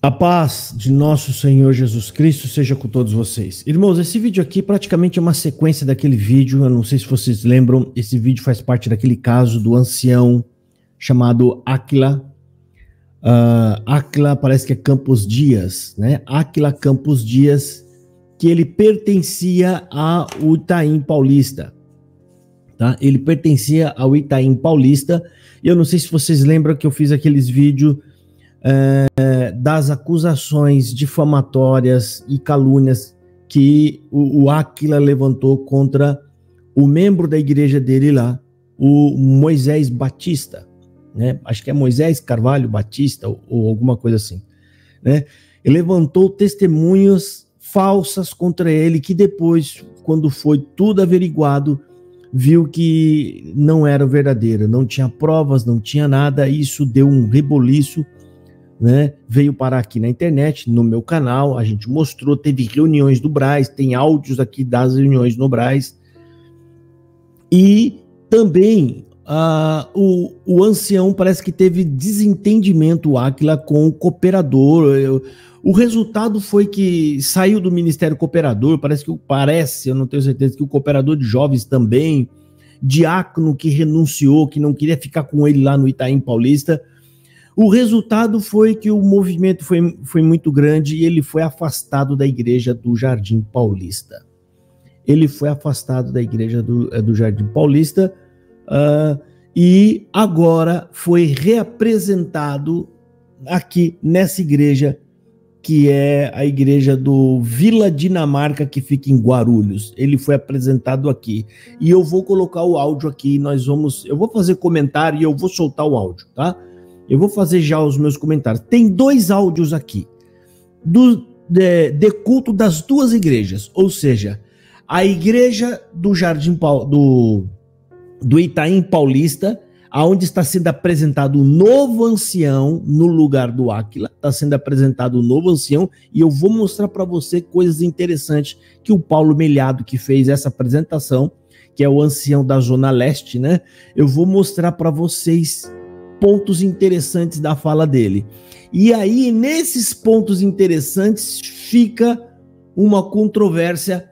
A paz de nosso Senhor Jesus Cristo seja com todos vocês. Irmãos, esse vídeo aqui praticamente é uma sequência daquele vídeo, eu não sei se vocês lembram, esse vídeo faz parte daquele caso do ancião chamado Áquila. Áquila parece que é Campos Dias, né? Áquila Campos Dias, que ele pertencia ao Itaim Paulista, tá? Ele pertencia ao Itaim Paulista, e eu não sei se vocês lembram que eu fiz aqueles vídeos das acusações difamatórias e calúnias que o Áquila levantou contra o membro da igreja dele lá, o Moisés Batista, né? Acho que é Moisés Carvalho Batista ou alguma coisa assim, né? Ele levantou testemunhas falsas contra ele, que depois, quando foi tudo averiguado, viu que não era verdadeiro, não tinha provas, não tinha nada. Isso deu um reboliço, né? Veio parar aqui na internet, no meu canal, a gente mostrou, teve reuniões do Braz, tem áudios aqui das reuniões no Braz, e também o ancião parece que teve desentendimento, o Áquila, com o cooperador. O resultado foi que saiu do Ministério Cooperador, eu não tenho certeza, que o cooperador de jovens também, diácono que renunciou, que não queria ficar com ele lá no Itaim Paulista. O resultado foi que o movimento foi muito grande e ele foi afastado da igreja do Jardim Paulista. Ele foi afastado da igreja do Jardim Paulista e agora foi reapresentado aqui nessa igreja, que é a igreja do Vila Dinamarca, que fica em Guarulhos. Ele foi apresentado aqui. E eu vou colocar o áudio aqui, eu vou fazer comentário e eu vou soltar o áudio, tá? Eu vou fazer já os meus comentários. Tem dois áudios aqui, de culto das duas igrejas, ou seja, a igreja do do Itaim Paulista, aonde está sendo apresentado o novo ancião no lugar do Áquila, está sendo apresentado o novo ancião, e eu vou mostrar para você coisas interessantes que o Paulo Melhado, que fez essa apresentação, que é o ancião da Zona Leste, né? Eu vou mostrar para vocês pontos interessantes da fala dele. E aí, nesses pontos interessantes, fica uma controvérsia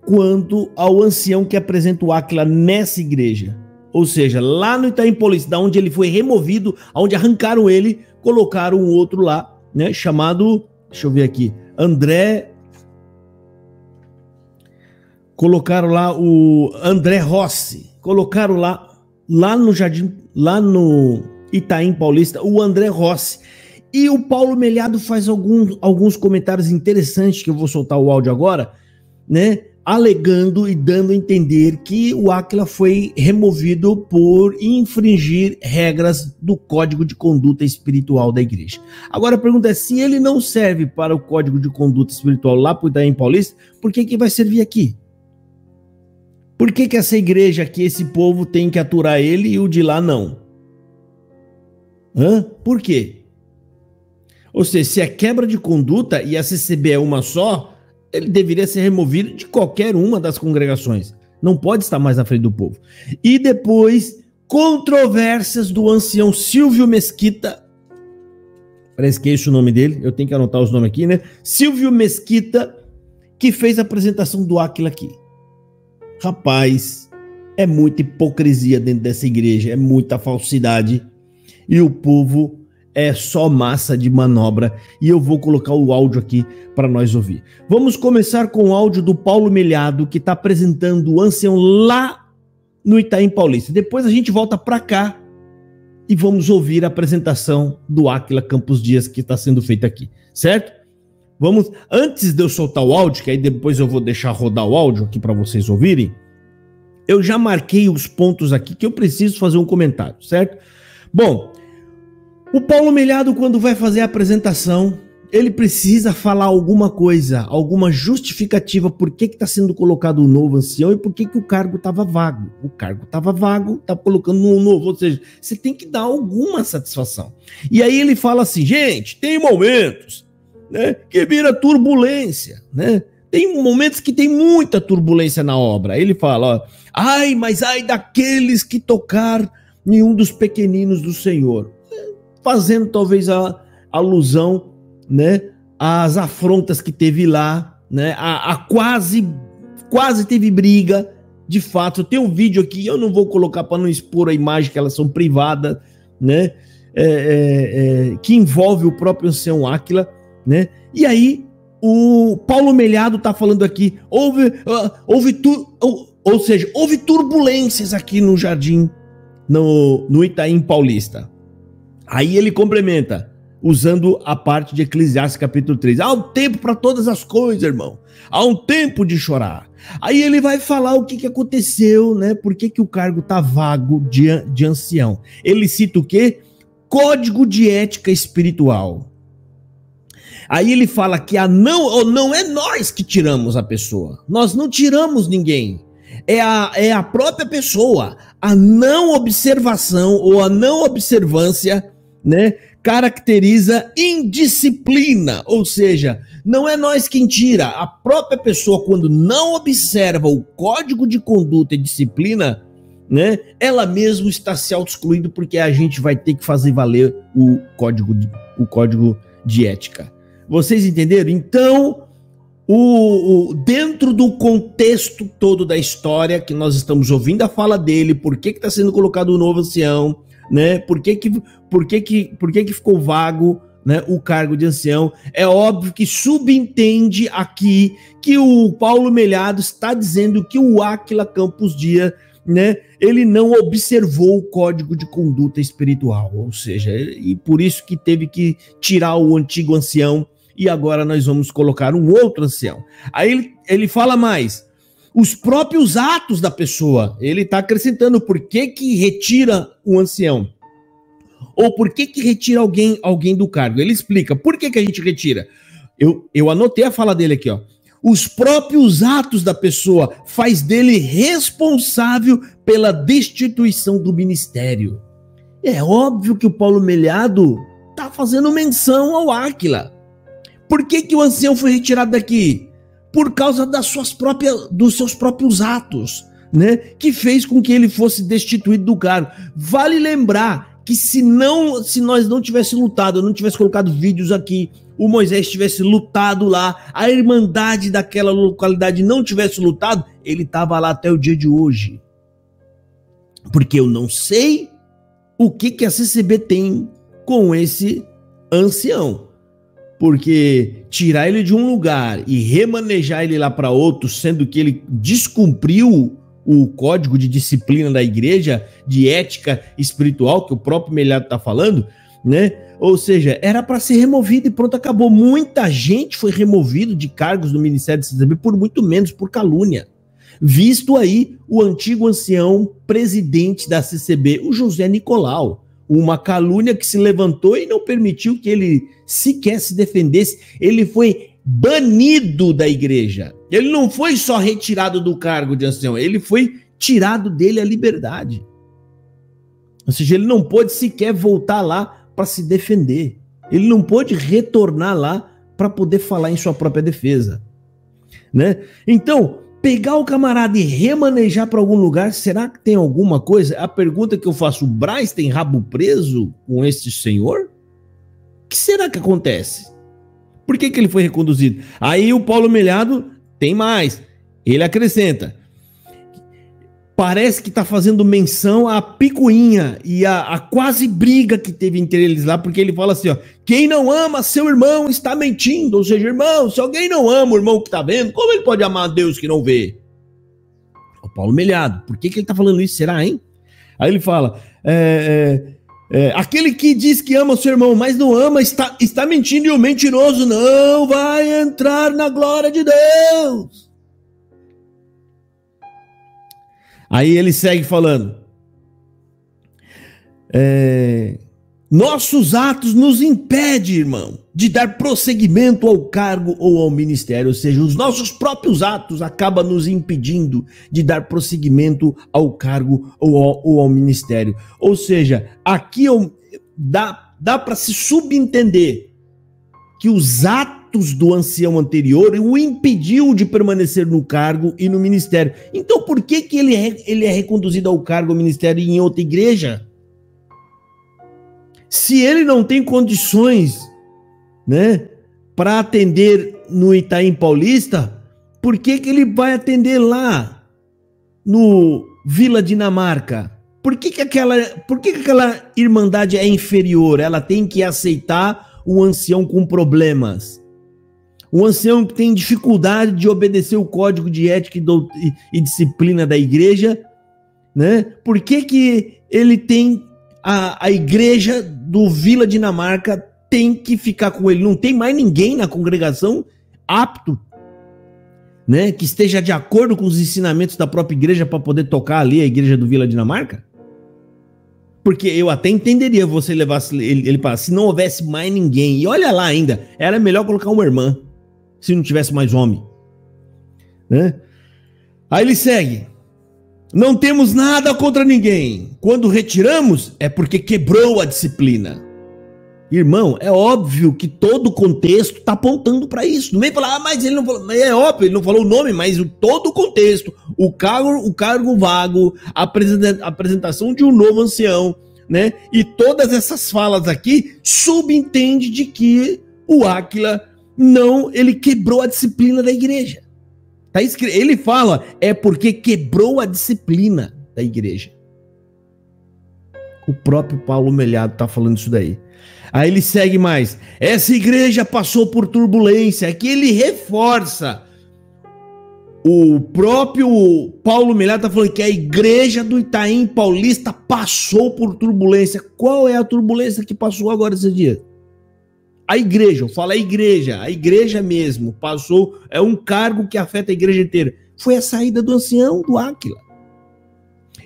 quanto ao ancião que apresenta o Áquila nessa igreja. Ou seja, lá no Itaim Paulista, da onde ele foi removido, onde arrancaram ele, colocaram um outro lá, né, chamado, deixa eu ver aqui, André. Colocaram lá o André Rossi, colocaram lá no Jardim, lá no Itaim Paulista, o André Rossi. E o Paulo Melhado faz alguns comentários interessantes, que eu vou soltar o áudio agora, né? Alegando e dando a entender que o Áquila foi removido por infringir regras do Código de Conduta Espiritual da igreja. Agora a pergunta é, se ele não serve para o Código de Conduta Espiritual lá para o Itaim Paulista, por que vai servir aqui? Por que essa igreja aqui, esse povo tem que aturar ele e o de lá não? Por quê? Ou seja, se é quebra de conduta e a CCB é uma só, ele deveria ser removido de qualquer uma das congregações. Não pode estar mais na frente do povo. E depois, controvérsias do ancião Silvio Mesquita. Parece que é esse o nome dele. Eu tenho que anotar os nomes aqui, né? Silvio Mesquita, que fez a apresentação do Áquila aqui. Rapaz, é muita hipocrisia dentro dessa igreja. É muita falsidade. E o povo é só massa de manobra, e eu vou colocar o áudio aqui para nós ouvir. Vamos começar com o áudio do Paulo Melhado, que está apresentando o ancião lá no Itaim Paulista. Depois a gente volta para cá e vamos ouvir a apresentação do Áquila Campos Dias, que está sendo feita aqui, certo? Vamos, antes de eu soltar o áudio, que aí depois eu vou deixar rodar o áudio aqui para vocês ouvirem, eu já marquei os pontos aqui que eu preciso fazer um comentário, certo? Bom, o Paulo Melhado, quando vai fazer a apresentação, ele precisa falar alguma coisa, alguma justificativa por que está sendo colocado um novo ancião e por que o cargo estava vago. O cargo estava vago, está colocando um novo, ou seja, você tem que dar alguma satisfação. E aí ele fala assim, gente, tem momentos, né, que vira turbulência, né? Tem momentos que tem muita turbulência na obra. Aí ele fala, ó, mas ai daqueles que tocar em um dos pequeninos do Senhor. Fazendo talvez a alusão né, as afrontas que teve lá, né, quase teve briga, de fato. Tem um vídeo aqui, eu não vou colocar para não expor a imagem, que elas são privadas, né, que envolve o próprio ancião Áquila, né, e aí o Paulo Melhado está falando aqui, houve turbulências aqui no Jardim, no Itaim Paulista. Aí ele complementa, usando a parte de Eclesiastes capítulo 3. Há um tempo para todas as coisas, irmão. Há um tempo de chorar. Aí ele vai falar o que aconteceu, né? Por que o cargo tá vago de ancião. Ele cita o quê? Código de ética espiritual. Aí ele fala que não é nós que tiramos a pessoa. Nós não tiramos ninguém. É a própria pessoa. A não observação ou a não observância, né, caracteriza indisciplina. Ou seja, não é nós quem tira. A própria pessoa, quando não observa o código de conduta e disciplina, né, ela mesma está se auto-excluindo, porque a gente vai ter que fazer valer o código de ética. Vocês entenderam? Então, dentro do contexto todo da história que nós estamos ouvindo a fala dele, por que está sendo colocado o novo ancião, né? Por que ficou vago, né, o cargo de ancião? É óbvio que subentende aqui que o Paulo Melhado está dizendo que o Áquila Campos Dias, né, ele não observou o código de conduta espiritual, ou seja, e por isso que teve que tirar o antigo ancião, e agora nós vamos colocar um outro ancião. Aí ele fala mais, os próprios atos da pessoa, ele está acrescentando por que retira um ancião, ou por que retira alguém do cargo. Ele explica, por que a gente retira? Eu anotei a fala dele aqui, ó. Os próprios atos da pessoa faz dele responsável pela destituição do ministério. É óbvio que o Paulo Melhado está fazendo menção ao Áquila. Por que o ancião foi retirado daqui? Por causa dos seus próprios atos, né? Que fez com que ele fosse destituído do cargo. Vale lembrar que se nós não tivéssemos lutado, eu não tivesse colocado vídeos aqui, o Moisés tivesse lutado lá, a irmandade daquela localidade não tivesse lutado, ele estava lá até o dia de hoje. Porque eu não sei o que a CCB tem com esse ancião. Porque tirar ele de um lugar e remanejar ele lá para outro, sendo que ele descumpriu o código de disciplina da igreja, de ética espiritual, que o próprio Melhado está falando, né? Ou seja, era para ser removido e pronto, acabou. Muita gente foi removido de cargos do Ministério da CCB por muito menos, por calúnia. Visto aí o antigo ancião presidente da CCB, o José Nicolau. Uma calúnia que se levantou e não permitiu que ele sequer se defendesse. Ele foi banido da igreja. Ele não foi só retirado do cargo de ancião, ele foi tirado dele a liberdade. Ou seja, ele não pôde sequer voltar lá para se defender. Ele não pôde retornar lá para poder falar em sua própria defesa, né? Então, pegar o camarada e remanejar para algum lugar, será que tem alguma coisa? A pergunta que eu faço, o Braz tem rabo preso com este senhor? O que será que acontece? Por que ele foi reconduzido? Aí o Paulo Melhado tem mais. Ele acrescenta. Parece que está fazendo menção à picuinha e a quase briga que teve entre eles lá, porque ele fala assim, ó, quem não ama seu irmão está mentindo. Ou seja, irmão, se alguém não ama o irmão que está vendo, como ele pode amar a Deus que não vê? O Paulo Melhado, por que ele está falando isso? Será, hein? Aí ele fala, aquele que diz que ama o seu irmão, mas não ama, está mentindo, e o mentiroso não vai entrar na glória de Deus. Aí ele segue falando, nossos atos nos impedem, irmão, de dar prosseguimento ao cargo ou ao ministério. Ou seja, os nossos próprios atos acabam nos impedindo de dar prosseguimento ao cargo ou ao ministério. Ou seja, aqui dá para se subentender que os atos do ancião anterior o impediu de permanecer no cargo e no ministério. Então por que ele é reconduzido ao cargo ou ministério em outra igreja? Se ele não tem condições, né, para atender no Itaim Paulista, por que que ele vai atender lá no Vila Dinamarca? Por que aquela irmandade é inferior? Ela tem que aceitar um ancião com problemas. Um ancião que tem dificuldade de obedecer o código de ética e disciplina da igreja, né? Por que ele tem a igreja do Vila Dinamarca tem que ficar com ele? Não tem mais ninguém na congregação apto, né, que esteja de acordo com os ensinamentos da própria igreja para poder tocar ali a igreja do Vila Dinamarca? Porque eu até entenderia você levasse ele para, se não houvesse mais ninguém. E olha lá ainda, era melhor colocar uma irmã, se não tivesse mais homem, né? Aí ele segue: não temos nada contra ninguém. Quando retiramos, é porque quebrou a disciplina. Irmão, é óbvio que todo o contexto está apontando para isso. Não vem falar, mas ele não falou. É óbvio, ele não falou o nome, mas todo o contexto, o cargo vago, a apresentação de um novo ancião, né? E todas essas falas aqui subentende de que o Áquila ele quebrou a disciplina da igreja. Tá escrito, ele fala, é porque quebrou a disciplina da igreja. O próprio Paulo Melhado está falando isso daí. Aí ele segue mais: essa igreja passou por turbulência. Aqui ele reforça. O próprio Paulo Melhado está falando que a igreja do Itaim Paulista passou por turbulência. Qual é a turbulência que passou agora esse dia? A igreja, eu falo a igreja mesmo, passou, é um cargo que afeta a igreja inteira. Foi a saída do ancião, do Áquila.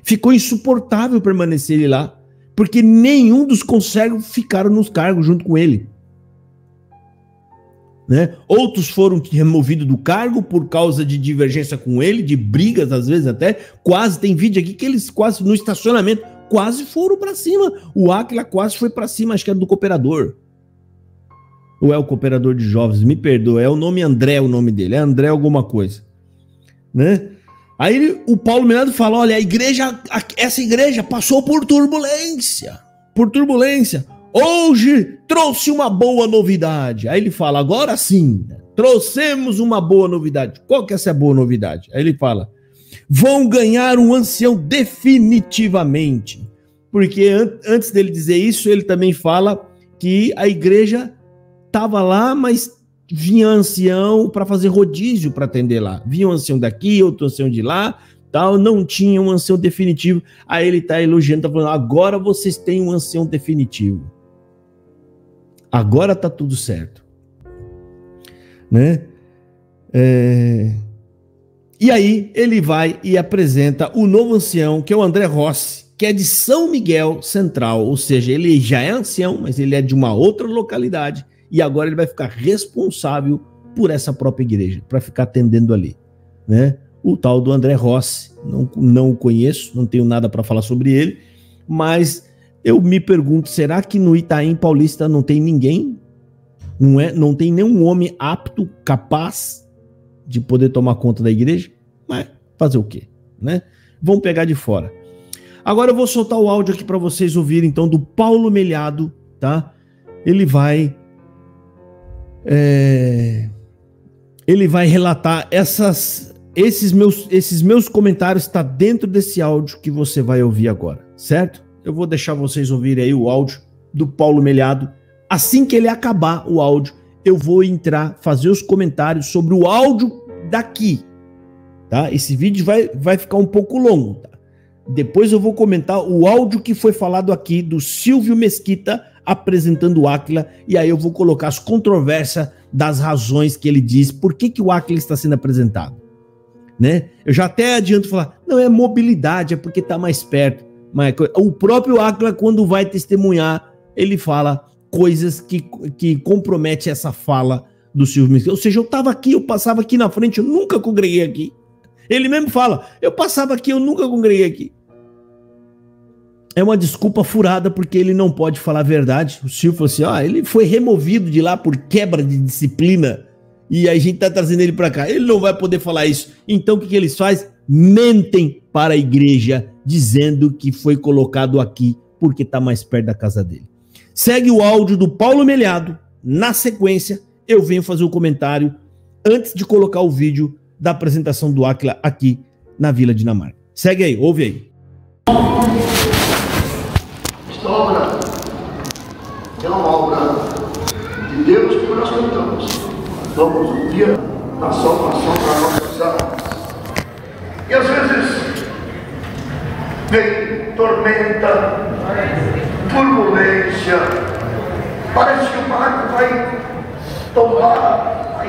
Ficou insuportável permanecer ele lá, porque nenhum dos consérvos ficaram nos cargos junto com ele, né? Outros foram removidos do cargo por causa de divergência com ele, de brigas às vezes até, quase, tem vídeo aqui que eles quase, no estacionamento, quase foram para cima. O Áquila quase foi para cima, acho que era do cooperador. Ou é o cooperador de jovens, me perdoa, é o nome André, o nome dele, é André alguma coisa, né? Aí o Paulo Melhado fala, olha, essa igreja passou por turbulência, hoje trouxe uma boa novidade. Aí ele fala, agora sim, trouxemos uma boa novidade. Qual que é essa boa novidade? Aí ele fala, vão ganhar um ancião definitivamente, porque antes dele dizer isso, ele também fala que a igreja estava lá, mas vinha ancião para fazer rodízio para atender lá. Vinha um ancião daqui, outro ancião de lá, tal, não tinha um ancião definitivo. Aí ele está elogiando, está falando, agora vocês têm um ancião definitivo. Agora está tudo certo, né? E aí ele vai e apresenta o novo ancião, que é o André Rossi, que é de São Miguel Central, ou seja, ele já é ancião, mas ele é de uma outra localidade. E agora ele vai ficar responsável por essa própria igreja, para ficar atendendo ali, né? O tal do André Rossi, não o conheço, não tenho nada para falar sobre ele, mas eu me pergunto, será que no Itaim Paulista não tem ninguém? Não tem nenhum homem apto, capaz de poder tomar conta da igreja? Mas fazer o quê, né? Vamos pegar de fora. Agora eu vou soltar o áudio aqui para vocês ouvirem, então, do Paulo Melhado, tá? Ele vai relatar esses meus comentários, está dentro desse áudio que você vai ouvir agora, certo? Eu vou deixar vocês ouvirem aí o áudio do Paulo Melhado. Assim que ele acabar o áudio, eu vou fazer os comentários sobre o áudio daqui, tá? Esse vídeo vai ficar um pouco longo, tá? Depois eu vou comentar o áudio que foi falado aqui do Silvio Mesquita apresentando o Áquila, e aí eu vou colocar as controvérsias das razões que ele diz, por que o Áquila está sendo apresentado, né? Eu já até adianto falar, não é mobilidade, é porque está mais perto, mas o próprio Áquila, quando vai testemunhar, ele fala coisas que comprometem essa fala do Silvio Mesquita. Ou seja, eu estava aqui, eu passava aqui na frente, eu nunca congreguei aqui. Ele mesmo fala, eu passava aqui, eu nunca congreguei aqui. É uma desculpa furada, porque ele não pode falar a verdade. O Silvio falou assim, ele foi removido de lá por quebra de disciplina, e a gente está trazendo ele para cá. Ele não vai poder falar isso. Então o que eles fazem? Mentem para a igreja, dizendo que foi colocado aqui porque está mais perto da casa dele. Segue o áudio do Paulo Melhado. Na sequência, eu venho fazer um comentário antes de colocar o vídeo da apresentação do Áquila aqui na Vila Dinamarca. Segue aí, ouve aí. Esta obra é uma obra de Deus que nós cantamos. Vamos um dia da salvação para nossas almas. E às vezes vem tormenta, turbulência, parece que o barco vai tombar,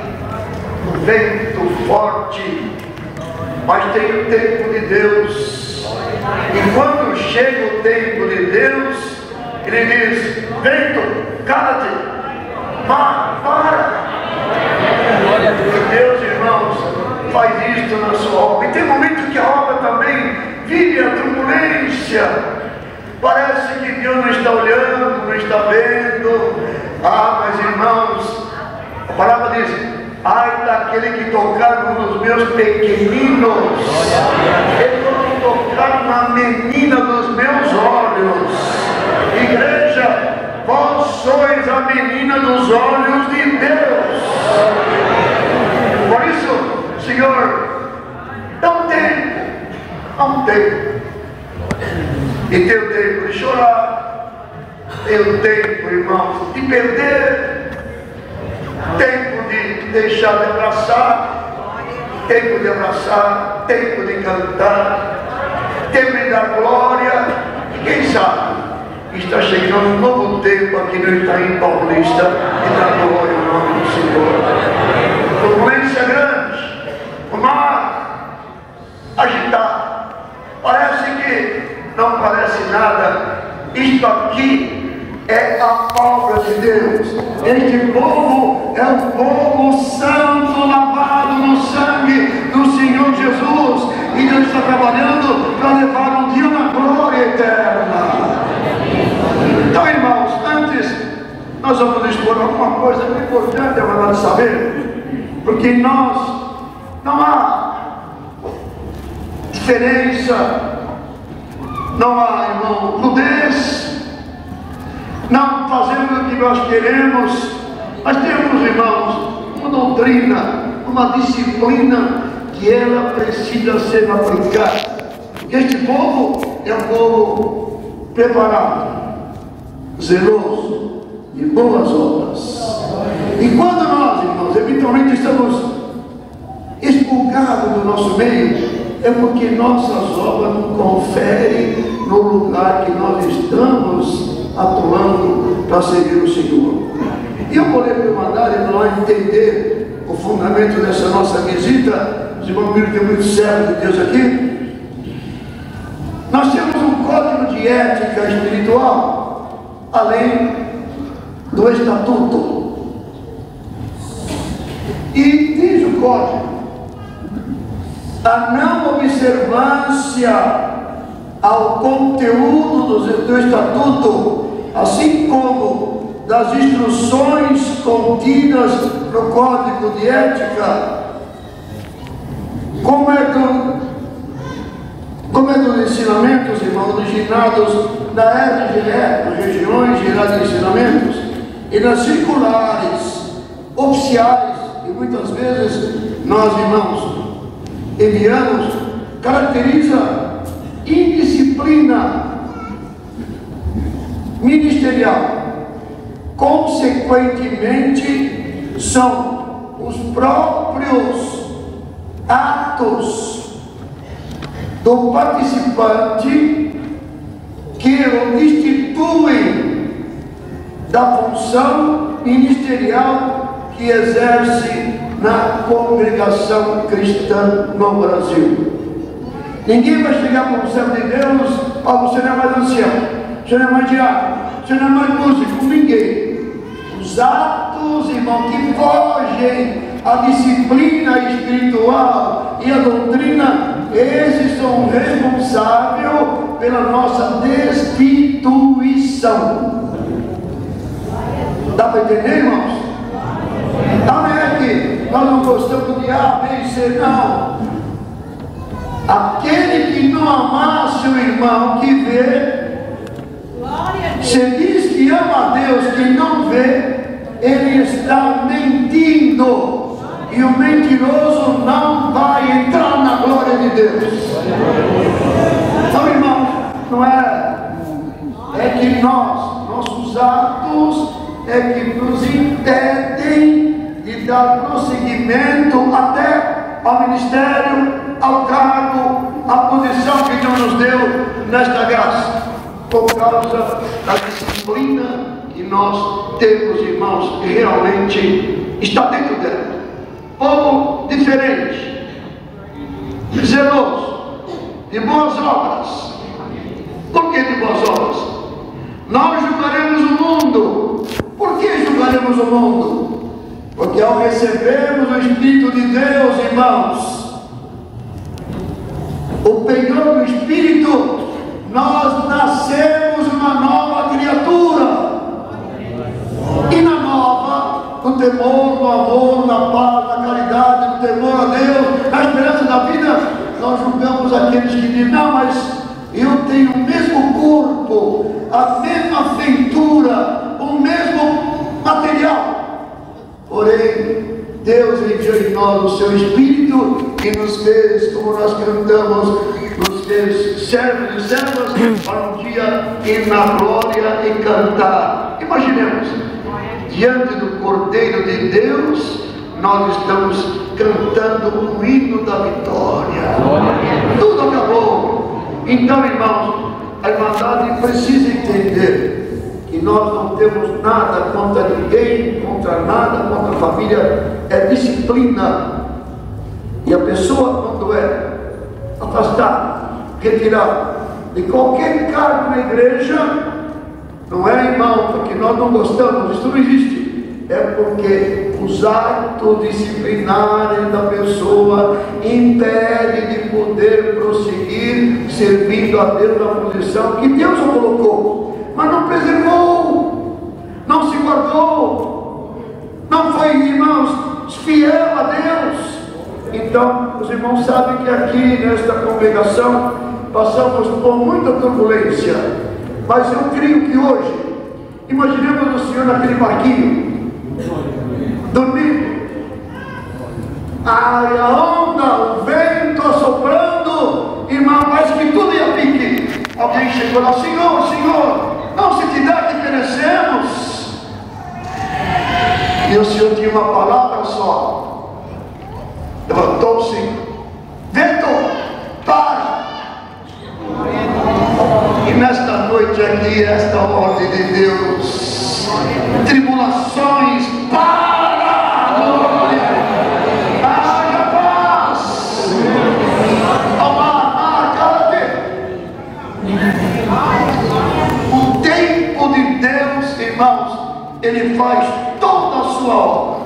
um vento forte, mas tem o tempo de Deus. E quando chega o tempo de Deus, ele diz: vento, cala-te, mar, para. E Deus, irmãos, faz isto na sua obra. E tem momentos que a obra também vive a turbulência. Parece que Deus não está olhando, não está vendo. Mas irmãos, a palavra diz: ai daquele que tocar nos meus pequeninos, ele não tocar na menina dos meus olhos. Igreja, vós sois a menina dos olhos de Deus. Por isso, Senhor, dá um tempo. E tem o tempo de chorar, tem o tempo, irmãos, de perder, tempo de deixar de abraçar, tempo de abraçar, tempo de cantar, tempo de dar glória. E quem sabe está chegando um novo tempo aqui no Itaim Paulista e dar glória ao nome do Senhor. Turbulência grande, o mar agitado, parece que não parece nada. Isto aqui é a obra de Deus. Este povo é um povo santo, lavado no sangue do Senhor Jesus, e Deus está trabalhando para levar um dia na glória eterna. Então, irmãos, antes nós vamos expor alguma coisa muito importante, é verdade saber, porque nós não há diferença, não há, irmão, nudez, não fazemos o que nós queremos. Mas temos, irmãos, uma doutrina, uma disciplina que ela precisa ser aplicada. Este povo é um povo preparado, zeloso, de boas obras. E quando nós, irmãos, eventualmente estamos expulgados do nosso meio, é porque nossas obras não conferem no lugar que nós estamos atuando para servir o Senhor. E eu vou ler para mandar para nós entender o fundamento dessa nossa visita. Os irmãos viram que tem muito servo de Deus aqui. Nós temos um código de ética espiritual, além do estatuto. E diz o código: a não observância ao conteúdo do estatuto, assim como das instruções contidas no Código de Ética, como é dos ensinamentos, irmãos, originados na RGE, nas Regiões Gerais de Ensinamentos, e nas circulares oficiais, e muitas vezes nós, irmãos, enviamos, caracteriza indisciplina ministerial. Consequentemente, são os próprios atos do participante que o destituem da função ministerial que exerce na congregação cristã no Brasil. Ninguém vai chegar para o servo de Deus: você não é mais ancião, você não é mais diácono, você não é mais músico, ninguém. Os atos, irmão, que fogem à disciplina espiritual e à doutrina, esses são responsáveis pela nossa destituição. Dá para entender, irmãos? Não é que nós não gostamos de A, B e C, não. Aquele que não amasse o irmão que vê, se diz que ama a Deus que não vê, ele está mentindo. E o mentiroso não vai entrar na glória de Deus. Então, irmãos, não é que nossos atos é que nos impedem de dar prosseguimento até ao ministério, ao cargo, à posição que Deus nos deu nesta graça, por causa da disciplina que nós temos, irmãos, que realmente está dentro dela. Povo diferente, zeloso, de boas obras. Por que de boas obras? Nós julgaremos o mundo. Por que julgaremos o mundo? Porque ao recebermos o Espírito de Deus, irmãos, o penhor do Espírito, nós nascemos uma nova criatura. E na nova, no temor, no amor, na paz, na caridade, no temor a Deus, na esperança da vida, nós julgamos aqueles que dizem: não, mas eu tenho o mesmo corpo, a mesma feitura, o mesmo material. Porém, Deus enviou em nós o seu Espírito e nos fez, como nós cantamos, nos fez servos e servas para um dia ir na glória e cantar. Imaginemos, diante do Cordeiro de Deus, nós estamos cantando o hino da vitória. Tudo acabou. Então, irmãos, a Irmandade precisa entender que nós não temos nada contra ninguém, contra nada, contra a família. É disciplina. E a pessoa, quando é afastada, retirada de qualquer cargo na igreja, não é, irmão, porque nós não gostamos, isso não existe. É porque os atos disciplinares da pessoa impedem de poder prosseguir servindo a Deus na posição que Deus o colocou, mas não preservou, não se guardou, não foi, irmãos, fiel a Deus. Então, os irmãos sabem que aqui nesta congregação passamos por muita turbulência, mas eu creio que hoje, imaginemos o Senhor naquele barquinho, dormindo, a onda, o vento assoprando, irmão, parece que tudo ia pique. Alguém chegou lá: Senhor, Senhor, não se te dá que perecemos. E o Senhor tinha uma palavra só. Levantou-se: vento, para. E nesta noite aqui, esta ordem de Deus: tribulações, para, glória, haja paz, ao mar, cala-te. O tempo de Deus, irmãos, ele faz toda a sua obra.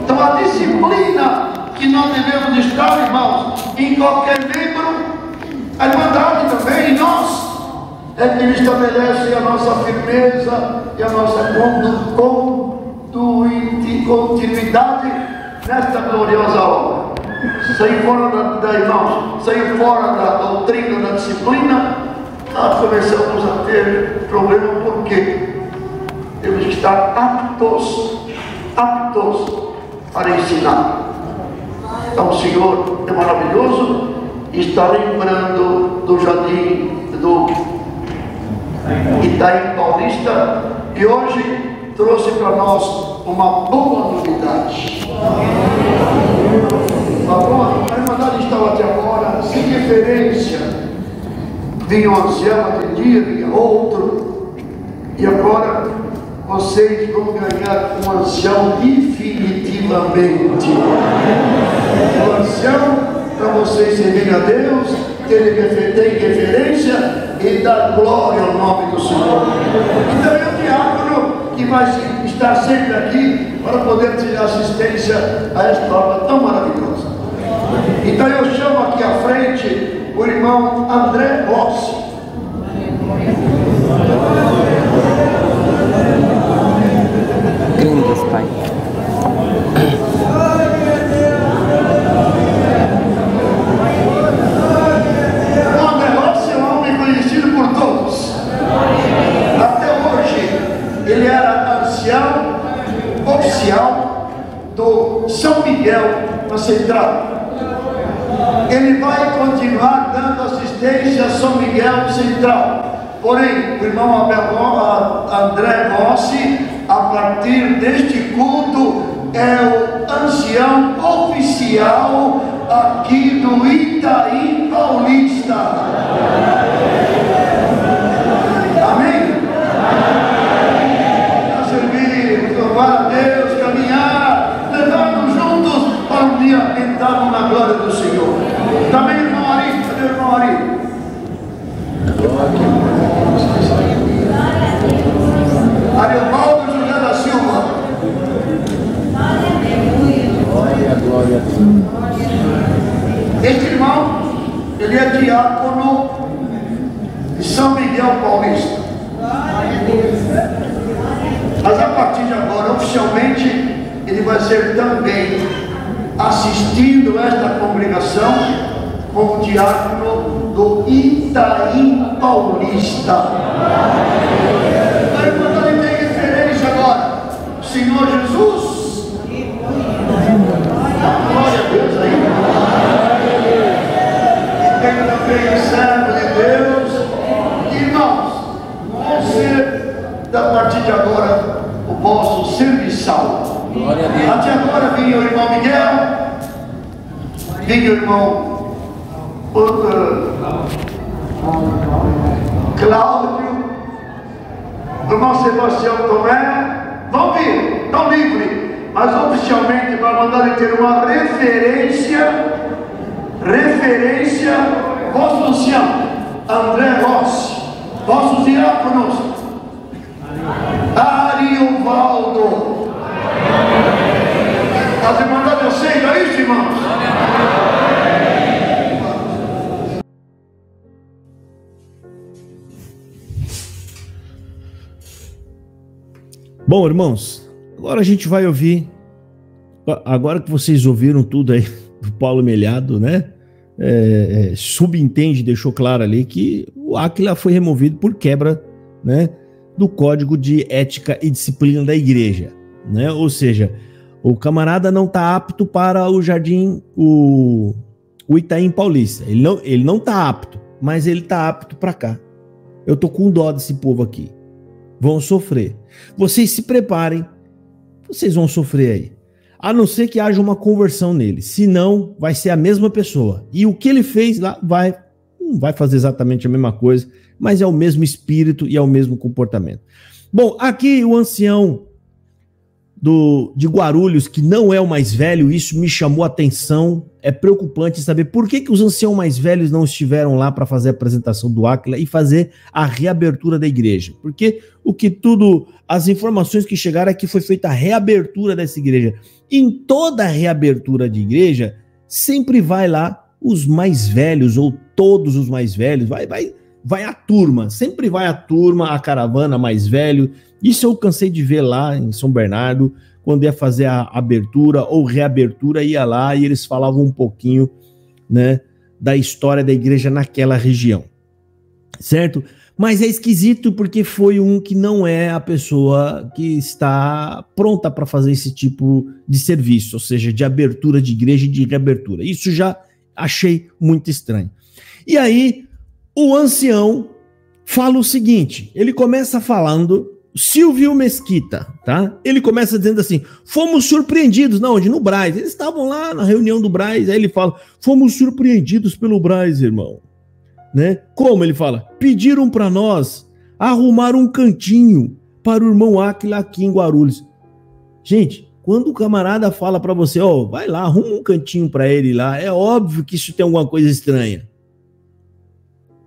Então a disciplina que nós devemos estar, irmãos, em qualquer membro, a Irmandade também, em nós, é que ele estabelece a nossa firmeza e a nossa continuidade nesta gloriosa obra. Sair fora irmãos, sair fora da doutrina, da disciplina, nós começamos a ter problema. Porque temos que estar aptos para ensinar. Então o Senhor é maravilhoso e está lembrando do jardim do Itaim Paulista, e hoje trouxe para nós uma boa novidade. A Irmandade estava até agora sem referência. Vinha um ancião aquele dia, vinha outro, e agora vocês vão ganhar um ancião definitivamente. O ancião para vocês servirem a Deus, tem referência e dar glória ao nome do Senhor. Então é o diácono que vai estar sempre aqui para poder ter assistência a esta obra tão maravilhosa. Então eu chamo aqui à frente o irmão André Rossi. Gringos, pai. O André Rossi é um homem conhecido por todos. Até hoje ele era ancião, ou Central. Ele vai continuar dando assistência a São Miguel Central. Porém, o irmão André Rossi, a partir deste culto, é o ancião oficial aqui do Itaim Paulista. Amém? Para servir, louvar a Deus, caminhar, levando juntos para um dia entrarmos na glória do Senhor. Também, irmão Ari, cadê o irmão Ari? Ariovaldo José da Silva. Glória a Deus. Este irmão, ele é diácono de São Miguel Paulista. Mas a partir de agora, oficialmente, ele vai ser também assistindo esta congregação como diácono do Itaim Paulista. Aí quando ele tem referência agora, Senhor Jesus. Glória a Deus aí. E tem também servo de Deus. Irmãos, vão ser, a partir de agora, o vosso serviçal. Glória a Deus. Até agora vinha o irmão Miguel, vinha o irmão Cláudio, o irmão Sebastião Tomé, vão vir, estão livres. Mas oficialmente vai mandar ele ter uma referência, vosso ancião, André Rossi, vossos diáconos, Ariovaldo. As irmandades aceitam, é isso, irmãos? Bom, irmãos, agora a gente vai ouvir, agora que vocês ouviram tudo aí do Paulo Melhado, né? Subentende, deixou claro ali que o Áquila foi removido por quebra, né, do Código de Ética e Disciplina da Igreja, né? Ou seja, o camarada não está apto para o Jardim, o Itaim Paulista. Ele não está apto, mas ele está apto para cá. Eu tô com dó desse povo aqui. Vão sofrer. Vocês se preparem. Vocês vão sofrer aí. A não ser que haja uma conversão nele. Senão, vai ser a mesma pessoa. E o que ele fez lá não vai fazer exatamente a mesma coisa, mas é o mesmo espírito e é o mesmo comportamento. Bom, aqui o ancião de Guarulhos, que não é o mais velho, isso me chamou a atenção. É preocupante saber por que os anciãos mais velhos não estiveram lá para fazer a apresentação do Áquila e fazer a reabertura da igreja. Porque as informações que chegaram é que foi feita a reabertura dessa igreja. Em toda a reabertura de igreja, sempre vai lá os mais velhos, ou todos os mais velhos, vai a turma, sempre vai a turma, a caravana mais velho. Isso eu cansei de ver lá em São Bernardo, quando ia fazer a abertura ou reabertura, ia lá e eles falavam um pouquinho, né, da história da igreja naquela região, certo? Mas é esquisito porque foi um que não é a pessoa que está pronta para fazer esse tipo de serviço, ou seja, de abertura de igreja e de reabertura. Isso já achei muito estranho. E aí, o ancião fala o seguinte, ele começa falando... Silvio Mesquita, tá? Ele começa dizendo assim, fomos surpreendidos, na onde? No Braz, eles estavam lá na reunião do Braz, aí ele fala, fomos surpreendidos pelo Braz, irmão, né? Como ele fala? Pediram para nós arrumar um cantinho para o irmão Áquila aqui em Guarulhos. Gente, quando o camarada fala para você, vai lá, arruma um cantinho para ele lá, é óbvio que isso tem alguma coisa estranha.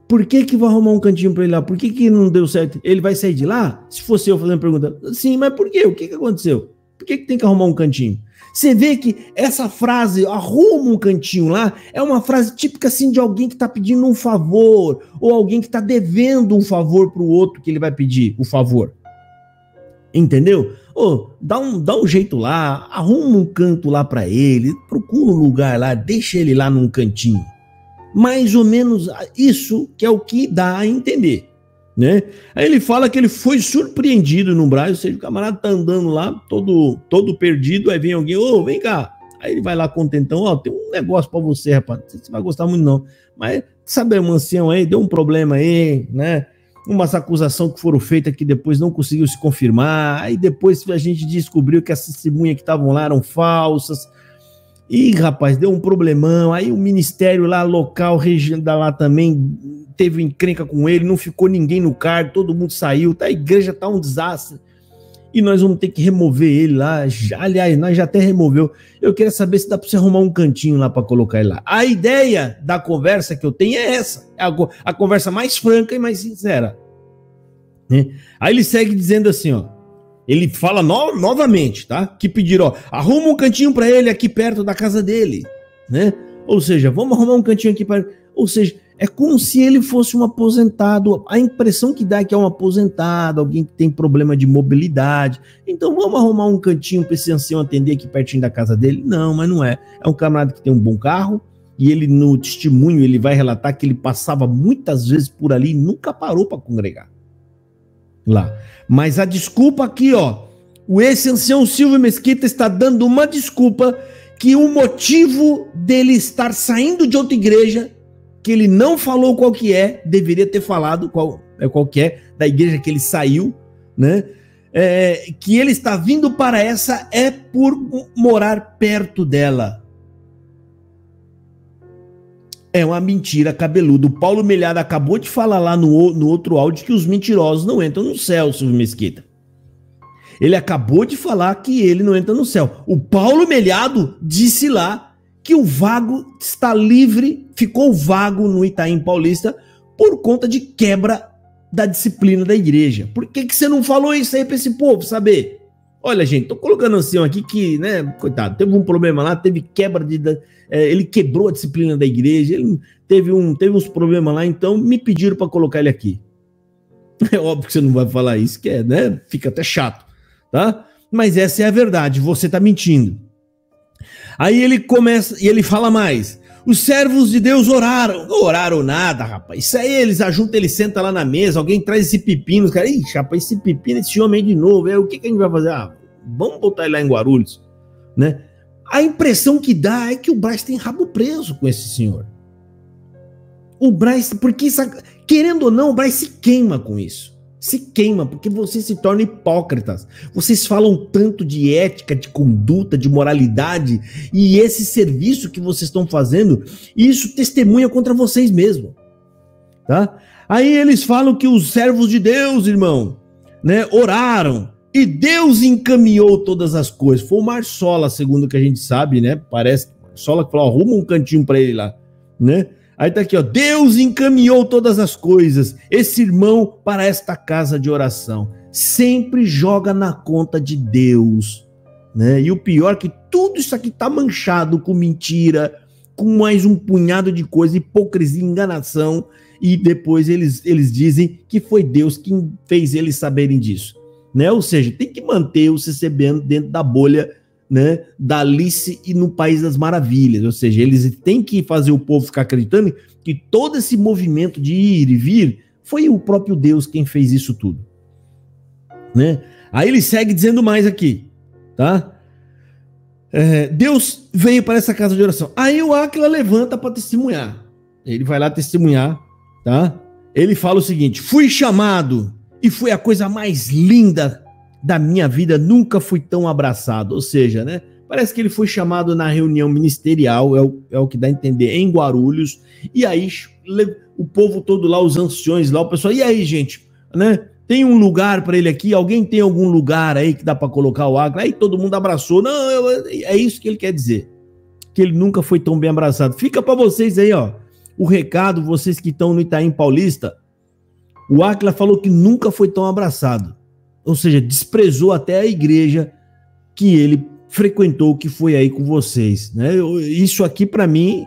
Por que vai arrumar um cantinho para ele lá? Por que não deu certo? Ele vai sair de lá? Se fosse eu fazendo pergunta, sim, mas por quê? O que aconteceu? Por que tem que arrumar um cantinho? Você vê que essa frase, arruma um cantinho lá, é uma frase típica assim de alguém que está pedindo um favor, ou alguém que está devendo um favor para o outro que ele vai pedir o favor. Entendeu? Dá um jeito lá, arruma um canto lá para ele, procura um lugar lá, deixa ele lá num cantinho. Mais ou menos isso que é o que dá a entender, né? Aí ele fala que ele foi surpreendido no Braz, ou seja, o camarada tá andando lá, todo perdido, aí vem alguém, vem cá. Aí ele vai lá contentão, ó, tem um negócio pra você, rapaz, não sei se você vai gostar muito não, mas sabe, o ancião aí, deu um problema aí, né? Umas acusações que foram feitas que depois não conseguiu se confirmar, aí depois a gente descobriu que as testemunhas que estavam lá eram falsas, e rapaz, deu um problemão, aí o ministério lá local, regional lá também, teve encrenca com ele, não ficou ninguém no cargo, todo mundo saiu, tá, a igreja tá um desastre, e nós vamos ter que remover ele lá, aliás, nós já até removeu, eu queria saber se dá para você arrumar um cantinho lá para colocar ele lá. A ideia da conversa que eu tenho é essa, é a conversa mais franca e mais sincera. Né? Aí ele segue dizendo assim, ó, ele fala novamente, tá? Que pediram, ó, arruma um cantinho para ele aqui perto da casa dele, né? Ou seja, vamos arrumar um cantinho aqui para, ou seja, é como se ele fosse um aposentado. A impressão que dá é que é um aposentado, alguém que tem problema de mobilidade. Então vamos arrumar um cantinho para esse ancião atender aqui pertinho da casa dele? Não, mas não é. É um camarada que tem um bom carro e ele no testemunho ele vai relatar que ele passava muitas vezes por ali e nunca parou para congregar lá. Mas a desculpa aqui, ó, esse ancião Silvio Mesquita está dando uma desculpa que o motivo dele estar saindo de outra igreja, que ele não falou qual que é, deveria ter falado qual que é, da igreja que ele saiu, né? Que ele está vindo para essa é por morar perto dela. É uma mentira cabeluda. O Paulo Melhado acabou de falar lá no outro áudio que os mentirosos não entram no céu, Silvio Mesquita. Ele acabou de falar que ele não entra no céu. O Paulo Melhado disse lá que o vago está livre, ficou vago no Itaim Paulista por conta de quebra da disciplina da igreja. Por que você não falou isso aí para esse povo saber? Olha, gente, tô colocando ancião aqui que, né, coitado, teve um problema lá, teve quebra ele quebrou a disciplina da igreja, ele teve uns problemas lá, então me pediram para colocar ele aqui. É óbvio que você não vai falar isso, que né, fica até chato, tá? Mas essa é a verdade, você tá mentindo. Aí ele começa, e ele fala mais, os servos de Deus oraram. Não oraram nada, rapaz, isso aí eles ajuntam, ele senta lá na mesa, alguém traz esse pepino, os caras, ixi, rapaz, esse pepino, esse homem aí de novo, o que a gente vai fazer? Vamos botar ele lá em Guarulhos, né? A impressão que dá é que o Braz tem rabo preso com esse senhor. O Braz, porque querendo ou não, o Braz se queima com isso. Se queima, porque vocês se tornam hipócritas. Vocês falam tanto de ética, de conduta, de moralidade, e esse serviço que vocês estão fazendo, isso testemunha contra vocês mesmos. Tá? Aí eles falam que os servos de Deus, irmão, né, oraram, e Deus encaminhou todas as coisas. Foi o Marsola, segundo o que a gente sabe, né? Parece que o Marsola falou, arruma um cantinho para ele lá, né? Aí tá aqui, ó, Deus encaminhou todas as coisas, esse irmão para esta casa de oração. Sempre joga na conta de Deus, né? E o pior é que tudo isso aqui tá manchado com mentira, com mais um punhado de coisa, hipocrisia, enganação, e depois eles dizem que foi Deus quem fez eles saberem disso, né? Ou seja, tem que manter o CCBN dentro da bolha, né, da Alice e no País das Maravilhas, ou seja, eles têm que fazer o povo ficar acreditando que todo esse movimento de ir e vir foi o próprio Deus quem fez isso tudo, né? Aí ele segue dizendo mais aqui, tá? Deus veio para essa casa de oração. Aí o Áquila levanta para testemunhar, ele vai lá testemunhar, tá? Ele fala o seguinte, fui chamado e foi a coisa mais linda da minha vida, nunca fui tão abraçado. Ou seja, né? Parece que ele foi chamado na reunião ministerial, é o que dá a entender, em Guarulhos, e aí o povo todo lá, os anciões lá, o pessoal, e aí, gente, né? Tem um lugar para ele aqui? Alguém tem algum lugar aí que dá para colocar o Áquila? Aí todo mundo abraçou. Não, é isso que ele quer dizer, que ele nunca foi tão bem abraçado. Fica para vocês aí, ó, o recado, vocês que estão no Itaim Paulista, o Áquila falou que nunca foi tão abraçado. Ou seja, desprezou até a igreja que ele frequentou, que foi aí com vocês, né? Isso aqui, para mim,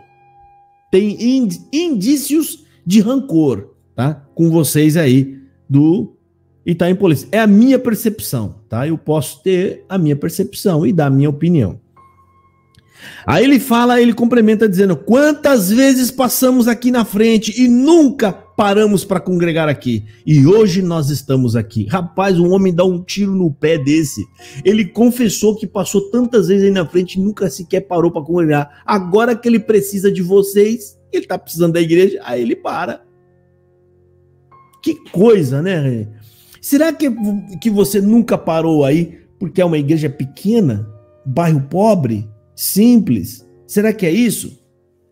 tem indícios de rancor, tá? Com vocês aí do Itaim Paulista. É a minha percepção, tá? Eu posso ter a minha percepção e dar a minha opinião. Aí ele complementa dizendo: quantas vezes passamos aqui na frente e nunca paramos para congregar aqui, e hoje nós estamos aqui. Rapaz, um homem dá um tiro no pé desse. Ele confessou que passou tantas vezes aí na frente e nunca sequer parou para congregar. Agora que ele precisa de vocês, ele está precisando da igreja, aí ele para. Que coisa, né? Será que você nunca parou aí porque é uma igreja pequena, bairro pobre, simples? Será que é isso?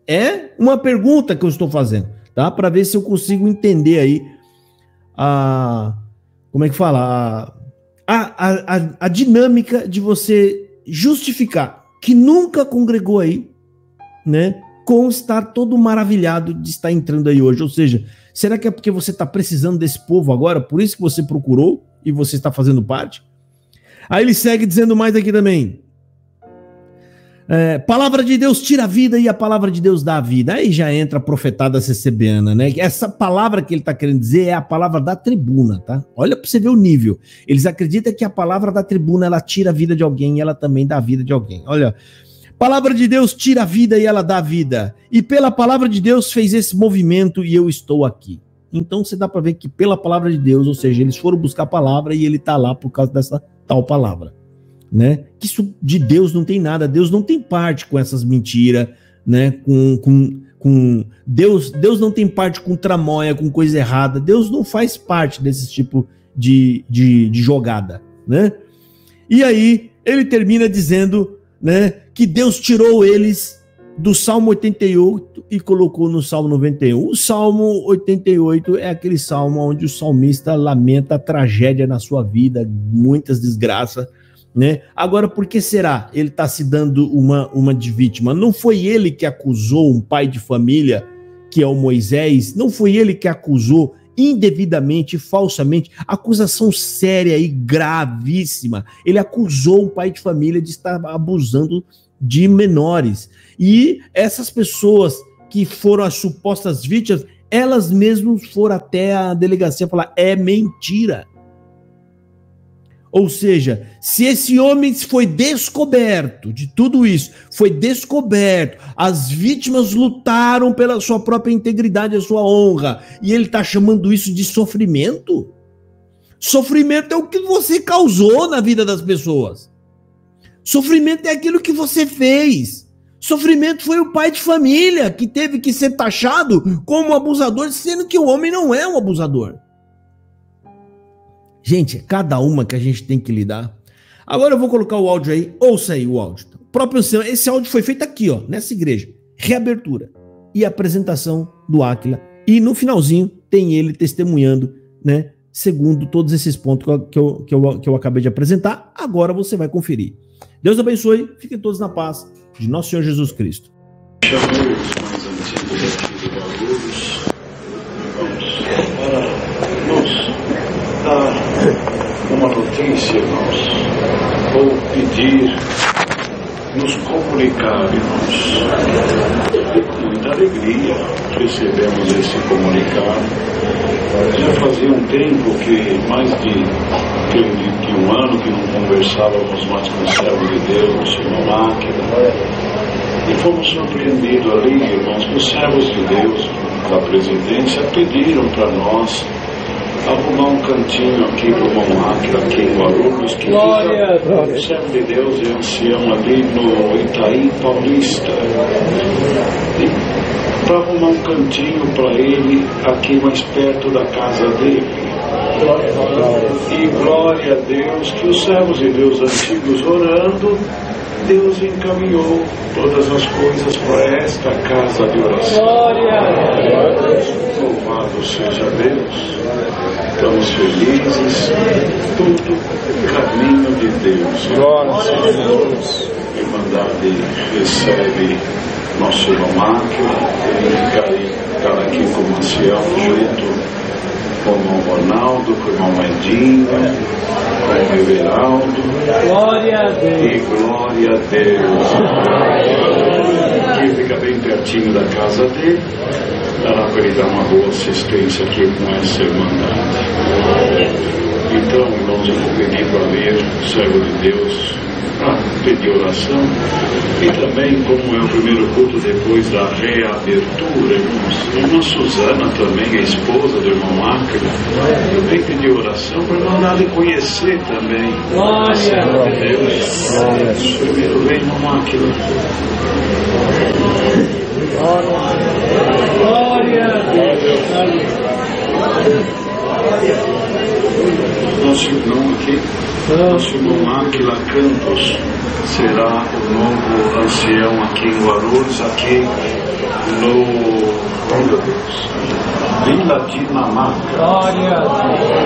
É uma pergunta que eu estou fazendo, tá? Para ver se eu consigo entender aí como é que fala? A dinâmica de você justificar que nunca congregou aí, né? Com estar todo maravilhado de estar entrando aí hoje. Ou seja, será que é porque você está precisando desse povo agora, por isso que você procurou e você está fazendo parte? Aí ele segue dizendo mais aqui também. Palavra de Deus tira a vida e a palavra de Deus dá a vida. Aí já entra a profetada cecebiana, né? Essa palavra que ele está querendo dizer é a palavra da tribuna, tá? Olha para você ver o nível. Eles acreditam que a palavra da tribuna, ela tira a vida de alguém e ela também dá a vida de alguém. Olha, palavra de Deus tira a vida e ela dá a vida. E pela palavra de Deus fez esse movimento e eu estou aqui. Então você dá para ver que pela palavra de Deus, ou seja, eles foram buscar a palavra e ele está lá por causa dessa tal palavra, né? Que isso de Deus não tem nada. Deus não tem parte com essas mentiras, né? Com Deus não tem parte com tramóia, com coisa errada. Deus não faz parte desse tipo de jogada, né? E aí ele termina dizendo, né, que Deus tirou eles do Salmo 88 e colocou no Salmo 91. O Salmo 88 é aquele salmo onde o salmista lamenta a tragédia na sua vida, muitas desgraças, né? Agora, por que será? Ele está se dando uma de vítima. Não foi ele que acusou um pai de família, que é o Moisés, não foi ele que acusou indevidamente, falsamente, acusação séria e gravíssima. Ele acusou um pai de família de estar abusando de menores. E essas pessoas que foram as supostas vítimas, elas mesmas foram até a delegacia falar: é mentira. Ou seja, se esse homem foi descoberto de tudo isso, foi descoberto, as vítimas lutaram pela sua própria integridade, a sua honra, e ele está chamando isso de sofrimento? Sofrimento é o que você causou na vida das pessoas. Sofrimento é aquilo que você fez. Sofrimento foi o pai de família que teve que ser taxado como abusador, sendo que o homem não é um abusador. Gente, é cada uma que a gente tem que lidar. Agora eu vou colocar o áudio aí, ouça aí o áudio. O próprio Senhor, esse áudio foi feito aqui, ó, nessa igreja. Reabertura e apresentação do Áquila. E no finalzinho tem ele testemunhando, né, segundo todos esses pontos que eu acabei de apresentar. Agora você vai conferir. Deus abençoe, fiquem todos na paz de nosso Senhor Jesus Cristo. Chamei os mais antigos aqui de Guarulhos, para nos dar uma notícia, irmãos, ou pedir, nos comunicar, irmãos. E com muita alegria recebemos esse comunicado. Já fazia um tempo que, mais de um ano, que não conversávamos mais com o servo de Deus, o senhor Máquina. E fomos surpreendidos ali, irmãos, que os servos de Deus da presidência pediram para nós arrumar um cantinho aqui para o irmão Áquila, aqui em Guarulhos, que o servo de Deus é ancião ali no Itaim Paulista. Para arrumar um cantinho para ele aqui mais perto da casa dele. E glória a Deus que os servos de Deus antigos orando, Deus encaminhou todas as coisas para esta casa de oração. Louvado seja Deus. Estamos felizes. Tudo caminho de Deus. Glória a Deus. Irmandade recebe nosso irmão Máquila. Ele ficar aqui como ancião junto com o irmão Ronaldo, com o irmão Edinho, com o Everaldo. Glória a Deus. E glória a Deus. Aqui fica bem pertinho da casa dele. Dará para ele dar uma boa assistência aqui com essa irmandade. Então, irmãos, eu vou pedir para ler o servo de Deus, para pedir oração. E também, como é o primeiro culto depois da reabertura, irmãos, a irmã Suzana também, a esposa do irmão Áquila, também pediu oração para não dar de conhecer também a serva de Deus. Primeiro vem, irmão Áquila. Glória a Deus. Nosso irmão aqui, nosso irmão Áquila Campos, será o novo ancião aqui em Guarulhos, aqui no Vila Dinamarca. Glória a Deus.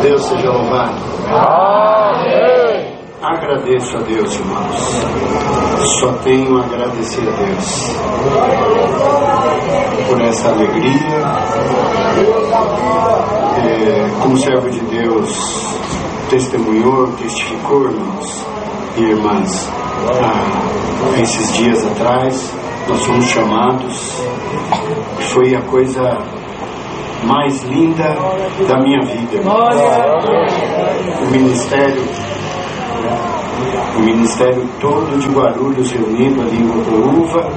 Deus seja louvado. Amém. Agradeço a Deus, irmãos. Só tenho a agradecer a Deus por essa alegria. Como servo de Deus, testificou, irmãos e irmãs, esses dias atrás nós fomos chamados. Foi a coisa mais linda da minha vida. O ministério todo de Guarulhos reunido ali em Guaruva,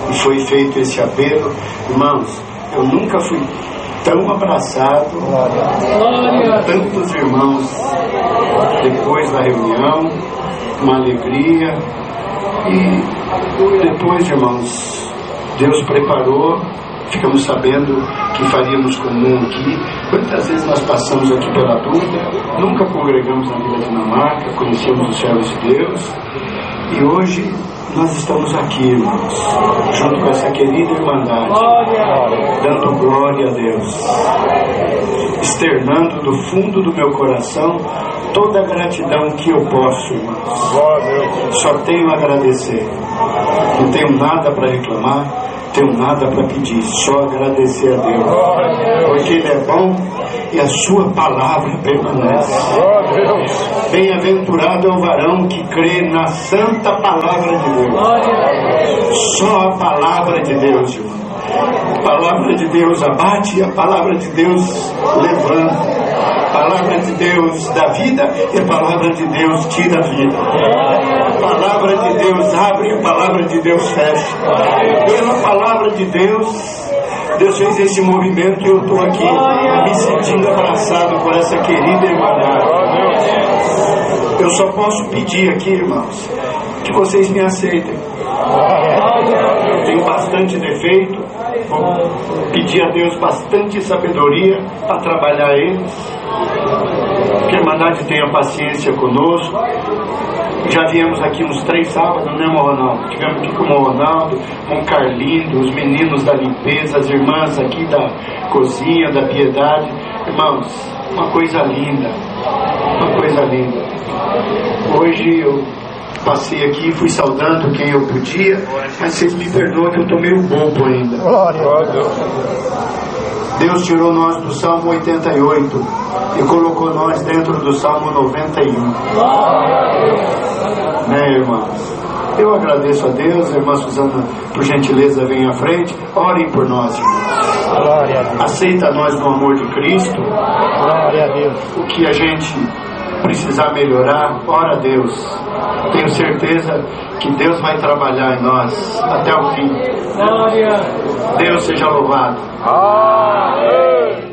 e foi feito esse apelo. Irmãos, eu nunca fui tão abraçado por tantos irmãos depois da reunião, uma alegria. E depois, irmãos, Deus preparou, ficamos sabendo que faríamos comum aqui. Quantas vezes nós passamos aqui pela dúvida, nunca congregamos na Vila Dinamarca, conhecemos os servos de Deus, e hoje nós estamos aqui, irmãos, junto com essa querida irmandade, dando glória a Deus, externando do fundo do meu coração toda a gratidão que eu posso, irmãos. Só tenho a agradecer, não tenho nada para reclamar, tenho nada para pedir, só agradecer a Deus, porque Ele é bom e a sua palavra permanece. Bem-aventurado é o varão que crê na santa palavra de Deus. Só a palavra de Deus, irmão. A palavra de Deus abate, a palavra de Deus levanta. A palavra de Deus dá vida e a palavra de Deus tira a vida. A palavra de Deus abre, a palavra de Deus fecha. Pela palavra de Deus, Deus fez esse movimento e eu estou aqui me sentindo abraçado por essa querida irmandade. Eu só posso pedir aqui, irmãos, que vocês me aceitem. Eu tenho bastante defeito, vou pedir a Deus bastante sabedoria para trabalhar eles, que a irmandade tenha paciência conosco. Já viemos aqui uns 3 sábados, né, irmão Ronaldo? Tivemos aqui com o irmão Ronaldo, com o Carlindo, os meninos da limpeza, as irmãs aqui da cozinha, da piedade. Irmãos, uma coisa linda, uma coisa linda. Hoje eu passei aqui, fui saudando quem eu podia, mas vocês me perdoam que eu estou meio bobo ainda. Deus tirou nós do Salmo 88 e colocou nós dentro do Salmo 91. Né, irmãos? Eu agradeço a Deus. A irmã Suzana, por gentileza, vem à frente. Orem por nós, irmãos. Glória a Deus. Aceita nós no amor de Cristo. Glória a Deus. O que a gente precisar melhorar, ora a Deus. Tenho certeza que Deus vai trabalhar em nós até o fim. Glória. Deus seja louvado. Amém.